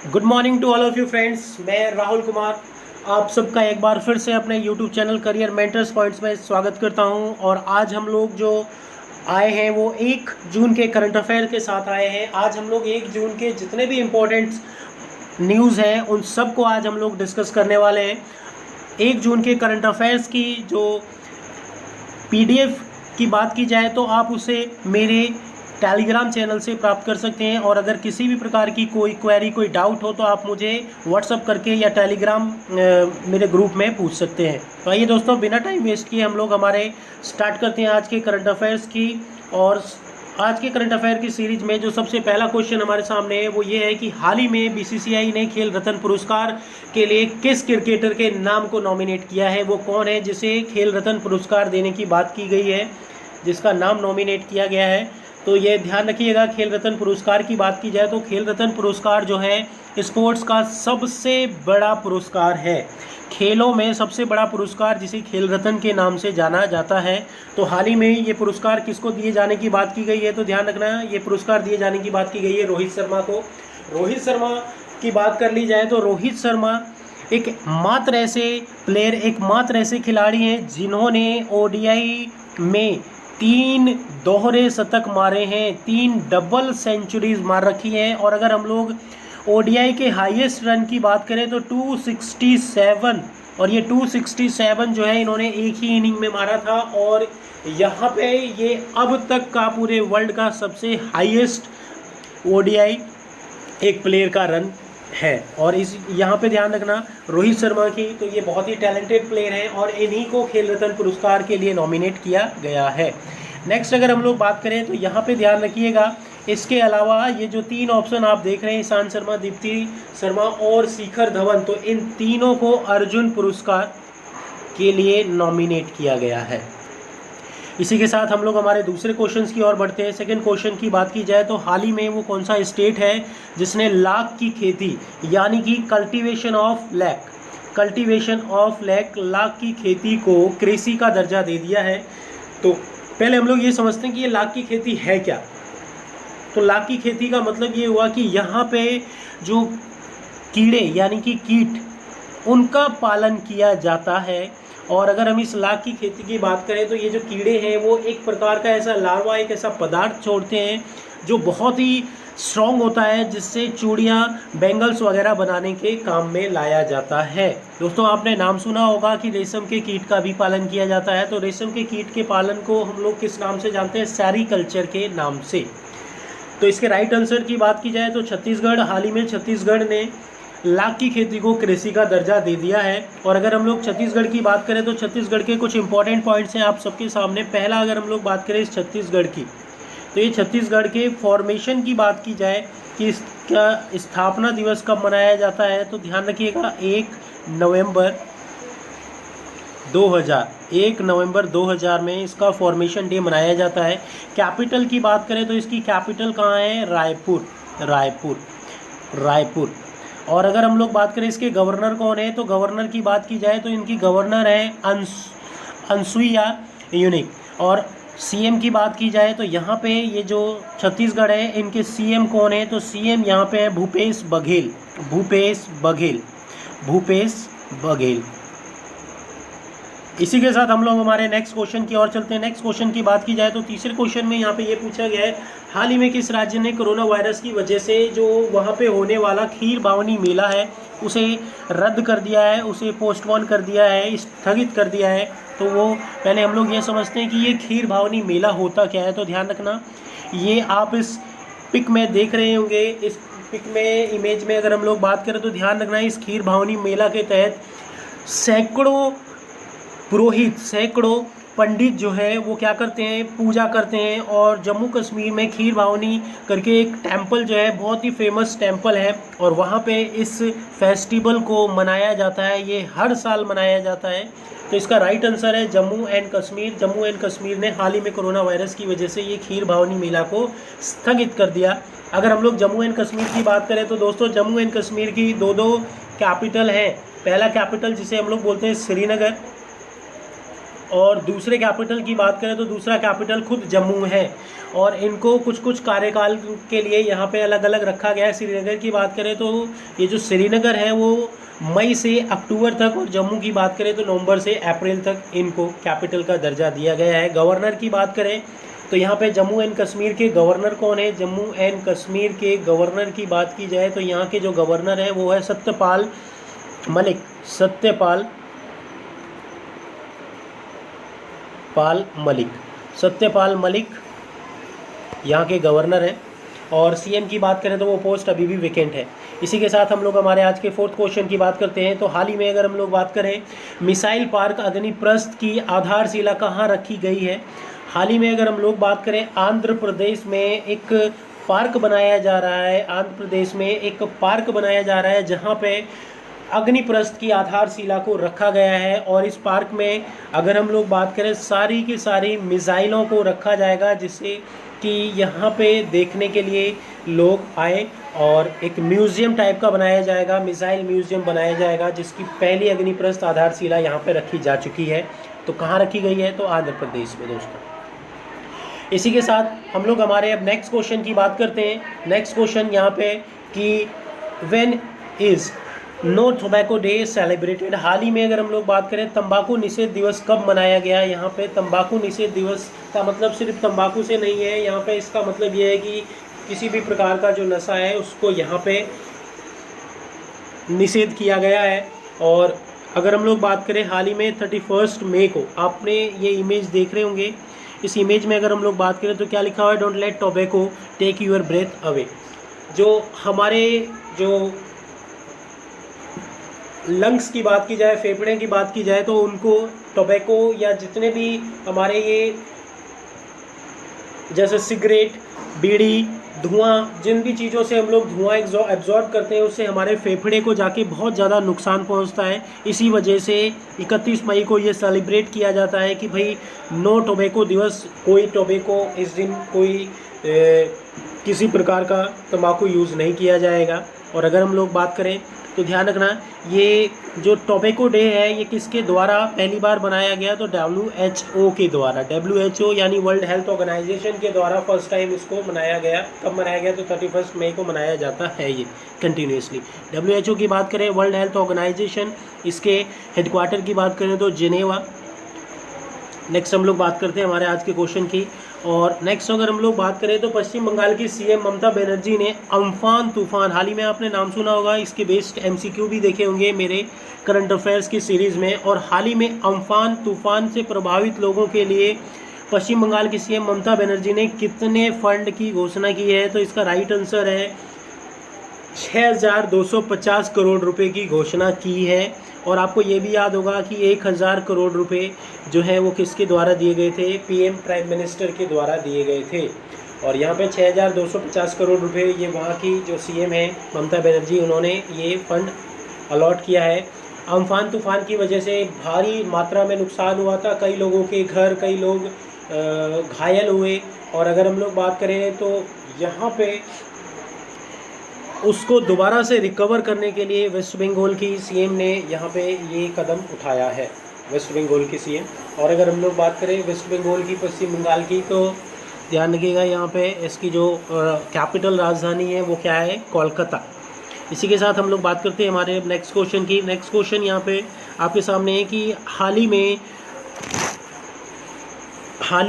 Good morning to all of you friends. मैं राहुल कुमार आप सबका एक बार फिर से अपने YouTube channel career mentors points में स्वागत करता हूं। और आज हम लोग जो आए हैं वो 1 जून के करंट अफेयर के साथ आए हैं। आज हम लोग 1 जून के जितने भी इम्पोर्टेंट न्यूज़ हैं उन सब को आज हम लोग डिस्कस करने वाले हैं। 1 जून के करंट अफेयर्स की जो पीडीएफ की बात की जाए तो आप उसे मेरे टेलीग्राम चैनल से प्राप्त कर सकते हैं। और अगर किसी भी प्रकार की कोई क्वेरी कोई डाउट हो तो आप मुझे व्हाट्सअप करके या टेलीग्राम मेरे ग्रुप में पूछ सकते हैं। तो आइए दोस्तों, बिना टाइम वेस्ट किए हम लोग हमारे स्टार्ट करते हैं आज के करंट अफेयर्स की। और आज के करंट अफेयर की सीरीज में जो सबसे पहला क्वेश्चन हमारे सामने है वो ये है कि हाल ही में बीसीसीआई ने खेल रत्न पुरस्कार के लिए किस क्रिकेटर के नाम को नॉमिनेट किया है। वो कौन है जिसे खेल रत्न पुरस्कार देने की बात की गई है, जिसका नाम नॉमिनेट किया गया है। तो ये ध्यान रखिएगा, खेल रत्न पुरस्कार की बात की जाए तो खेल रत्न पुरस्कार जो है स्पोर्ट्स का सबसे बड़ा पुरस्कार है। खेलों में सबसे बड़ा पुरस्कार जिसे खेल रत्न के नाम से जाना जाता है। तो हाल ही में ये पुरस्कार किसको दिए जाने की बात की गई है, तो ध्यान रखना, ये पुरस्कार दिए जाने की बात की गई है रोहित शर्मा को। रोहित शर्मा की बात कर ली जाए तो रोहित शर्मा एकमात्र ऐसे खिलाड़ी हैं जिन्होंने ओडीआई में 3 दोहरे शतक मारे हैं, 3 डबल सेंचुरीज मार रखी हैं। और अगर हम लोग ओडीआई के हाईएस्ट रन की बात करें तो 267, और ये 267 जो है इन्होंने एक ही इनिंग में मारा था। और यहाँ पे ये अब तक का पूरे वर्ल्ड का सबसे हाईएस्ट ओडीआई एक प्लेयर का रन है। और इस यहाँ पे ध्यान रखना रोहित शर्मा की, तो ये बहुत ही टैलेंटेड प्लेयर हैं और इन्हीं को खेल रत्न पुरस्कार के लिए नॉमिनेट किया गया है। नेक्स्ट अगर हम लोग बात करें तो यहाँ पे ध्यान रखिएगा, इसके अलावा ये जो 3 ऑप्शन आप देख रहे हैं, ईशांत शर्मा, दीप्ति शर्मा और शिखर धवन, तो इन तीनों को अर्जुन पुरस्कार के लिए नॉमिनेट किया गया है। इसी के साथ हम लोग हमारे दूसरे क्वेश्चंस की ओर बढ़ते हैं। सेकंड क्वेश्चन की बात की जाए तो हाल ही में वो कौन सा स्टेट है जिसने लाख की खेती यानी कि कल्टीवेशन ऑफ लैक लाख की खेती को कृषि का दर्जा दे दिया है। तो पहले हम लोग ये समझते हैं कि ये लाख की खेती है क्या। तो लाख की खेती का मतलब ये हुआ कि यहाँ पे जो कीड़े यानी कि कीट, उनका पालन किया जाता है। और अगर हम इस लाख की खेती की बात करें तो ये जो कीड़े हैं वो एक प्रकार का ऐसा लार्वा, एक ऐसा पदार्थ छोड़ते हैं जो बहुत ही स्ट्रॉन्ग होता है, जिससे चूड़ियाँ, बैंगल्स वगैरह बनाने के काम में लाया जाता है। दोस्तों आपने नाम सुना होगा कि रेशम के कीट का भी पालन किया जाता है। तो रेशम के कीट के पालन को हम लोग किस नाम से जानते हैं? सेरीकल्चर के नाम से। तो इसके राइट आंसर की बात की जाए तो छत्तीसगढ़, हाल ही में छत्तीसगढ़ ने लाख की खेती को कृषि का दर्जा दे दिया है। और अगर हम लोग छत्तीसगढ़ की बात करें तो छत्तीसगढ़ के कुछ इंपॉर्टेंट पॉइंट्स हैं आप सबके सामने। पहला अगर हम लोग बात करें इस छत्तीसगढ़ की, तो ये छत्तीसगढ़ के फॉर्मेशन की बात की जाए कि इसका स्थापना दिवस कब मनाया जाता है, तो ध्यान रखिएगा 1 नवंबर 2000 में इसका फॉर्मेशन डे मनाया जाता है। कैपिटल की बात करें तो इसकी कैपिटल कहाँ है? रायपुर। और अगर हम लोग बात करें इसके गवर्नर कौन है, तो गवर्नर की बात की जाए तो इनकी गवर्नर है अनसुईया उइके। और सीएम की बात की जाए तो यहाँ पे ये जो छत्तीसगढ़ है इनके सीएम कौन है, तो सीएम यहाँ पे है भूपेश बघेल। इसी के साथ हम लोग हमारे नेक्स्ट क्वेश्चन की ओर चलते हैं। नेक्स्ट क्वेश्चन की बात की जाए तो तीसरे क्वेश्चन में यहाँ पे ये पूछा गया है, हाल ही में किस राज्य ने कोरोना वायरस की वजह से जो वहाँ पे होने वाला खीर भावनी मेला है उसे रद्द कर दिया है, उसे पोस्टपोन कर दिया है, स्थगित कर दिया है। तो वो पहले हम लोग ये समझते हैं कि ये खीर भावनी मेला होता क्या है। तो ध्यान रखना, ये आप इस पिक में देख रहे होंगे, इस पिक में इमेज में अगर हम लोग बात करें तो ध्यान रखना, इस खीर भावनी मेला के तहत सैकड़ों पंडित जो है वो क्या करते हैं, पूजा करते हैं। और जम्मू कश्मीर में खीर भावनी करके एक टेम्पल जो है बहुत ही फेमस टेम्पल है, और वहाँ पे इस फेस्टिवल को मनाया जाता है। ये हर साल मनाया जाता है। तो इसका राइट आंसर है जम्मू एंड कश्मीर ने हाल ही में कोरोना वायरस की वजह से ये खीर भावनी मेला को स्थगित कर दिया। अगर हम लोग जम्मू एंड कश्मीर की बात करें तो दोस्तों जम्मू एंड कश्मीर की दो कैपिटल हैं। पहला कैपिटल जिसे हम लोग बोलते हैं श्रीनगर, और दूसरे कैपिटल की बात करें तो दूसरा कैपिटल खुद जम्मू है, और इनको कुछ कुछ कार्यकाल के लिए यहाँ पे अलग अलग रखा गया है। श्रीनगर की बात करें तो ये जो श्रीनगर है वो मई से अक्टूबर तक, और जम्मू की बात करें तो नवंबर से अप्रैल तक इनको कैपिटल का दर्जा दिया गया है। गवर्नर की बात करें तो यहाँ पे जम्मू एंड कश्मीर के गवर्नर कौन है? जम्मू एंड कश्मीर के गवर्नर की बात की जाए तो यहाँ के जो गवर्नर है वो है सत्यपाल मलिक। सत्यपाल मलिक यहाँ के गवर्नर हैं। और सीएम की बात करें तो वो पोस्ट अभी भी वेकेंट है। इसी के साथ हम लोग हमारे आज के फोर्थ क्वेश्चन की बात करते हैं। तो हाल ही में अगर हम लोग बात करें मिसाइल पार्क अग्निप्रस्थ की आधारशिला कहाँ रखी गई है? हाल ही में अगर हम लोग बात करें आंध्र प्रदेश में एक पार्क बनाया जा रहा है, जहाँ पे अग्निप्रस्थ की आधारशिला को रखा गया है। और इस पार्क में अगर हम लोग बात करें सारी की सारी मिसाइलों को रखा जाएगा, जिससे कि यहाँ पे देखने के लिए लोग आए, और एक म्यूज़ियम टाइप का बनाया जाएगा, मिसाइल म्यूज़ियम बनाया जाएगा, जिसकी पहली अग्निप्रस्थ आधारशिला यहाँ पे रखी जा चुकी है। तो कहाँ रखी गई है? तो आंध्र प्रदेश में दोस्तों। इसी के साथ हम लोग हमारे अब नेक्स्ट क्वेश्चन की बात करते हैं। नेक्स्ट क्वेश्चन यहाँ पे कि when is no tobacco day celebrated? हाल ही में अगर हम लोग बात करें तंबाकू निषेध दिवस कब मनाया गया? यहाँ पे तंबाकू निषेध दिवस का मतलब सिर्फ तंबाकू से नहीं है, यहाँ पे इसका मतलब ये है कि किसी भी प्रकार का जो नशा है उसको यहाँ पे निषेध किया गया है। और अगर हम लोग बात करें हाल ही में 31 मई को, आपने ये इमेज देख रहे होंगे, इस इमेज में अगर हम लोग बात करें तो क्या लिखा हुआ है? Don't let tobacco take your breath away. जो हमारे जो लंग्स की बात की जाए, फेफड़े की बात की जाए, तो उनको टोबैको या जितने भी हमारे ये जैसे सिगरेट, बीड़ी, धुआं, जिन भी चीज़ों से हम लोग धुआं एब्जॉर्ब करते हैं उससे हमारे फेफड़े को जाके बहुत ज़्यादा नुकसान पहुंचता है। इसी वजह से 31 मई को ये सेलिब्रेट किया जाता है कि भाई नो टोबैको दिवस, कोई टोबैको इस दिन कोई किसी प्रकार का तंबाकू यूज़ नहीं किया जाएगा। और अगर हम लोग बात करें तो ध्यान रखना, ये जो टोबैको डे है ये किसके द्वारा पहली बार बनाया गया? तो WHO के द्वारा, WHO यानी वर्ल्ड हेल्थ ऑर्गेनाइजेशन के द्वारा फर्स्ट टाइम इसको मनाया गया। कब मनाया गया? तो 31 मई को मनाया जाता है ये कंटिन्यूसली। WHO की बात करें, वर्ल्ड हेल्थ ऑर्गेनाइजेशन, इसके हेडक्वार्टर की बात करें तो जिनेवा। नेक्स्ट हम लोग बात करते हैं हमारे आज के क्वेश्चन की। और नेक्स्ट अगर हम लोग बात करें तो पश्चिम बंगाल की सीएम ममता बनर्जी ने अम्फान तूफान, हाल ही में आपने नाम सुना होगा, इसके बेस्ड MCQ भी देखे होंगे मेरे करंट अफेयर्स की सीरीज़ में। और हाल ही में अम्फान तूफान से प्रभावित लोगों के लिए पश्चिम बंगाल की सीएम ममता बनर्जी ने कितने फंड की घोषणा की है? तो इसका राइट आंसर है 6250 करोड़ रुपए की घोषणा की है। और आपको ये भी याद होगा कि 1000 करोड़ रुपए जो है वो किसके द्वारा दिए गए थे? PM प्राइम मिनिस्टर के द्वारा दिए गए थे। और यहाँ पे 6250 करोड़ रुपए ये वहाँ की जो CM है ममता बनर्जी, उन्होंने ये फंड अलॉट किया है। अम्फान तूफान की वजह से भारी मात्रा में नुकसान हुआ था, कई लोगों के घर, कई लोग घायल हुए। और अगर हम लोग बात करें तो यहाँ पे उसको दोबारा से रिकवर करने के लिए वेस्ट बंगाल की CM ने यहाँ पे ये कदम उठाया है, वेस्ट बंगाल की CM। और अगर हम लोग बात करें वेस्ट बंगाल की, पश्चिम बंगाल की, तो ध्यान रखिएगा यहाँ पे इसकी जो कैपिटल राजधानी है वो क्या है? कोलकाता। इसी के साथ हम लोग बात करते हैं हमारे नेक्स्ट क्वेश्चन की। नेक्स्ट क्वेश्चन यहाँ पे आपके सामने है कि हाल ही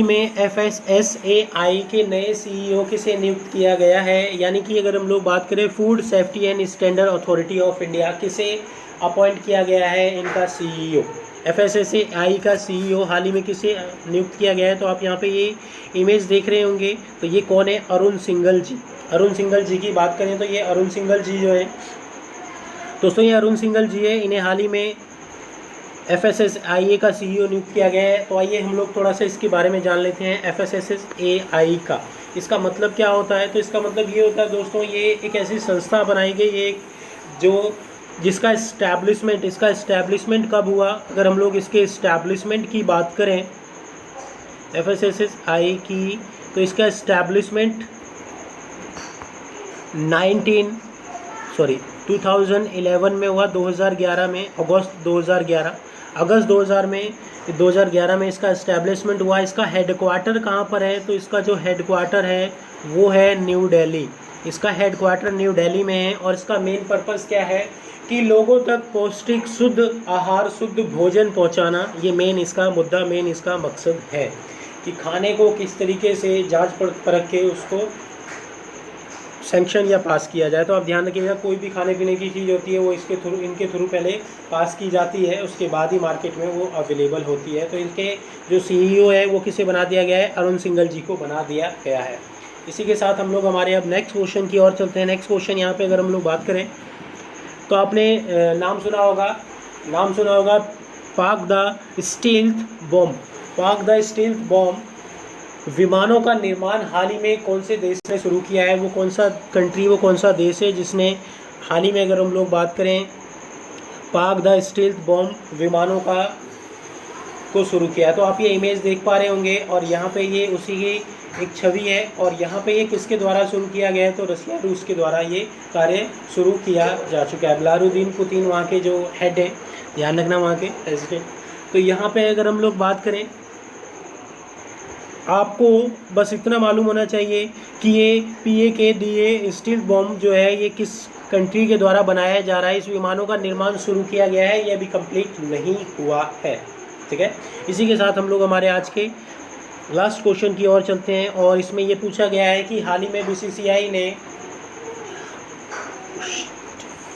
में FSSAI के नए CEO किसे नियुक्त किया गया है? यानी कि अगर हम लोग बात करें food safety and standard authority of India, किसे अपॉइंट किया गया है इनका CEO? FSSAI का CEO हाल ही में किसे नियुक्त किया गया है? तो आप यहाँ पे ये इमेज देख रहे होंगे, तो ये कौन है? अरुण सिंघल जी। अरुण सिंघल जी की बात करें तो ये अरुण सिंघल जी जो है दोस्तों, ये अरुण सिंघल जी है, इन्हें हाल ही में FSSAI का CEO नियुक्त किया गया है। तो आइए हम लोग थोड़ा सा इसके बारे में जान लेते हैं FSSAI का। इसका मतलब क्या होता है? तो इसका मतलब ये होता है दोस्तों, ये एक ऐसी संस्था बनाई गई, ये जिसका इस्टेब्लिशमेंट कब हुआ? अगर हम लोग इसके इस्टेब्लिशमेंट की बात करें FSSAI की, तो इसका इस्टेब्लिशमेंट 2011 में हुआ, 2011 में, अगस्त 2011। अगस्त 2011 में इसका इस्टेब्लिशमेंट हुआ। इसका हेडक्वार्टर कहाँ पर है, तो इसका जो हेडक्वार्टर है वो है न्यू दिल्ली। इसका हेडक्वार्टर न्यू दिल्ली में है और इसका मेन पर्पस क्या है कि लोगों तक पौष्टिक शुद्ध आहार, शुद्ध भोजन पहुंचाना। ये मेन इसका मुद्दा, मेन इसका मकसद है कि खाने को किस तरीके से जांच परख के उसको सैंक्शन या पास किया जाए। तो आप ध्यान रखिएगा, कोई भी खाने पीने की चीज़ होती है वो इनके थ्रू पहले पास की जाती है, उसके बाद ही मार्केट में वो अवेलेबल होती है। तो इनके जो CEO है वो किसे बना दिया गया है, अरुण सिंघल जी को बना दिया गया है। इसी के साथ हम लोग हमारे अब नेक्स्ट क्वेश्चन की ओर चलते हैं। नेक्स्ट क्वेश्चन यहाँ पे अगर हम लोग बात करें तो आपने नाम सुना होगा पाक द स्टील्थ बॉम्ब। पाक द स्टील्थ बॉम्ब विमानों का निर्माण हाल ही में कौन से देश ने शुरू किया है, वो कौन सा कंट्री, वो कौन सा देश है जिसने हाल ही में, अगर हम लोग बात करें, पाक द स्टील्थ बॉम्ब विमानों को शुरू किया। तो आप ये इमेज देख पा रहे होंगे और यहाँ पे ये उसी की एक छवि है और यहाँ पे ये किसके द्वारा शुरू किया गया है, तो रसिया रूस के द्वारा ये कार्य शुरू किया जा चुका है। व्लादिमीर पुतिन वहाँ के जो हेड है, ध्यान रखना, वहाँ के प्रेसिडेंट। तो यहाँ पे अगर हम लोग बात करें, आपको बस इतना मालूम होना चाहिए कि ये PAKDA स्टील्थ बॉम्ब जो है ये किस कंट्री के द्वारा बनाया जा रहा है। इस विमानों का निर्माण शुरू किया गया है, ये अभी कंप्लीट नहीं हुआ है। ठीक है, इसी के साथ हम लोग हमारे आज के लास्ट क्वेश्चन की ओर चलते हैं और इसमें ये पूछा गया है कि हाल ही में BCCI ने,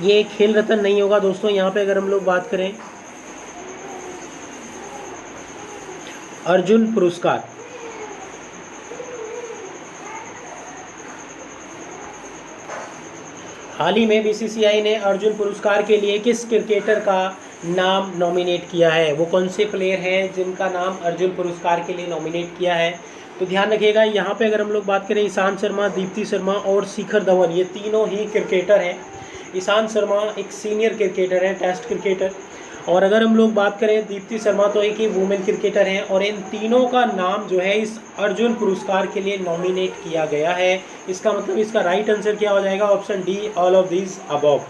ये खेल रत्न नहीं होगा दोस्तों, यहाँ पे अगर हम लोग बात करें अर्जुन पुरस्कार, हाल ही में BCCI ने अर्जुन पुरस्कार के लिए किस क्रिकेटर का नाम नॉमिनेट किया है, वो कौन से प्लेयर हैं जिनका नाम अर्जुन पुरस्कार के लिए नॉमिनेट किया है। तो ध्यान रखिएगा, यहाँ पे अगर हम लोग बात करें, ईशांत शर्मा, दीप्ति शर्मा और शिखर धवन, ये तीनों ही क्रिकेटर हैं। ईशांत शर्मा एक सीनियर क्रिकेटर है, टेस्ट क्रिकेटर, और अगर हम लोग बात करें दीप्ति शर्मा तो एक ही वुमेन क्रिकेटर हैं। और इन तीनों का नाम जो है इस अर्जुन पुरस्कार के लिए नॉमिनेट किया गया है। इसका मतलब इसका राइट आंसर क्या हो जाएगा, option D, all of these above.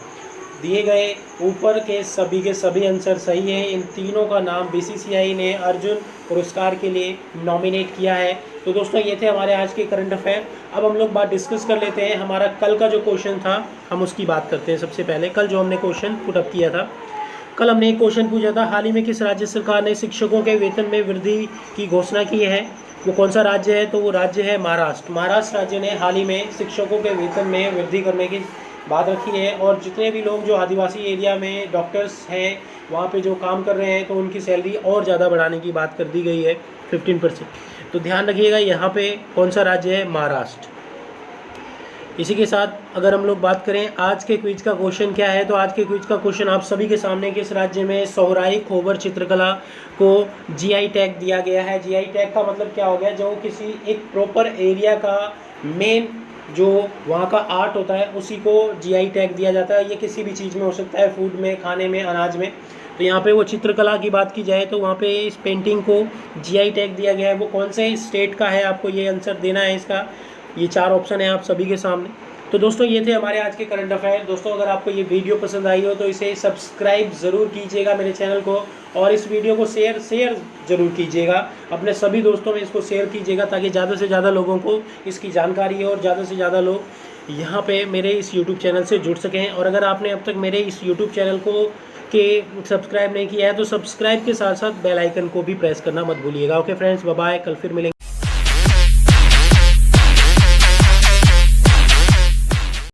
दिए गए ऊपर के सभी आंसर सही है। इन तीनों का नाम BCCI ने अर्जुन पुरस्कार के लिए नॉमिनेट किया है। तो दोस्तों ये थे हमारे आज के करंट अफेयर। अब हम लोग बात डिस्कस कर लेते हैं, हमारा कल का जो क्वेश्चन था हम उसकी बात करते हैं। सबसे पहले कल जो हमने क्वेश्चन पुटअप किया था, कल हमने एक क्वेश्चन पूछा था, हाल ही में किस राज्य सरकार ने शिक्षकों के वेतन में वृद्धि की घोषणा की है, वो कौन सा राज्य है, तो वो राज्य है महाराष्ट्र। महाराष्ट्र राज्य ने हाल ही में शिक्षकों के वेतन में वृद्धि करने की बात रखी है और जितने भी लोग जो आदिवासी एरिया में डॉक्टर्स हैं वहाँ पे जो काम कर रहे हैं तो उनकी सैलरी और ज़्यादा बढ़ाने की बात कर दी गई है 15%। तो ध्यान रखिएगा यहाँ पे कौन सा राज्य है, महाराष्ट्र। इसी के साथ अगर हम लोग बात करें आज के क्विज का क्वेश्चन क्या है, तो आज के क्विज का क्वेश्चन आप सभी के सामने, किस राज्य में सोहराई खोबर चित्रकला को GI टैग दिया गया है। GI टैग का मतलब क्या हो गया, जो किसी एक प्रॉपर एरिया का मेन जो वहाँ का आर्ट होता है उसी को GI टैग दिया जाता है। ये किसी भी चीज़ में हो सकता है, फूड में, खाने में, अनाज में। तो यहाँ पे वो चित्रकला की बात की जाए तो वहाँ पे इस पेंटिंग को GI टैग दिया गया है। वो कौन से स्टेट का है, आपको ये आंसर देना है इसका। ये 4 ऑप्शन है आप सभी के सामने। तो दोस्तों ये थे हमारे आज के करंट अफेयर। दोस्तों अगर आपको ये वीडियो पसंद आई हो तो इसे सब्सक्राइब ज़रूर कीजिएगा मेरे चैनल को, और इस वीडियो को शेयर ज़रूर कीजिएगा, अपने सभी दोस्तों में इसको शेयर कीजिएगा ताकि ज़्यादा से ज़्यादा लोगों को इसकी जानकारी हो और ज़्यादा से ज़्यादा लोग यहाँ पे मेरे इस यूट्यूब चैनल से जुड़ सकें। और अगर आपने अब तक मेरे इस यूट्यूब चैनल को सब्सक्राइब नहीं किया है तो सब्सक्राइब के साथ साथ बेल आइकन को भी प्रेस करना मत भूलिएगा। ओके फ्रेंड्स, बाय बाय, कल फिर मिलेंगे।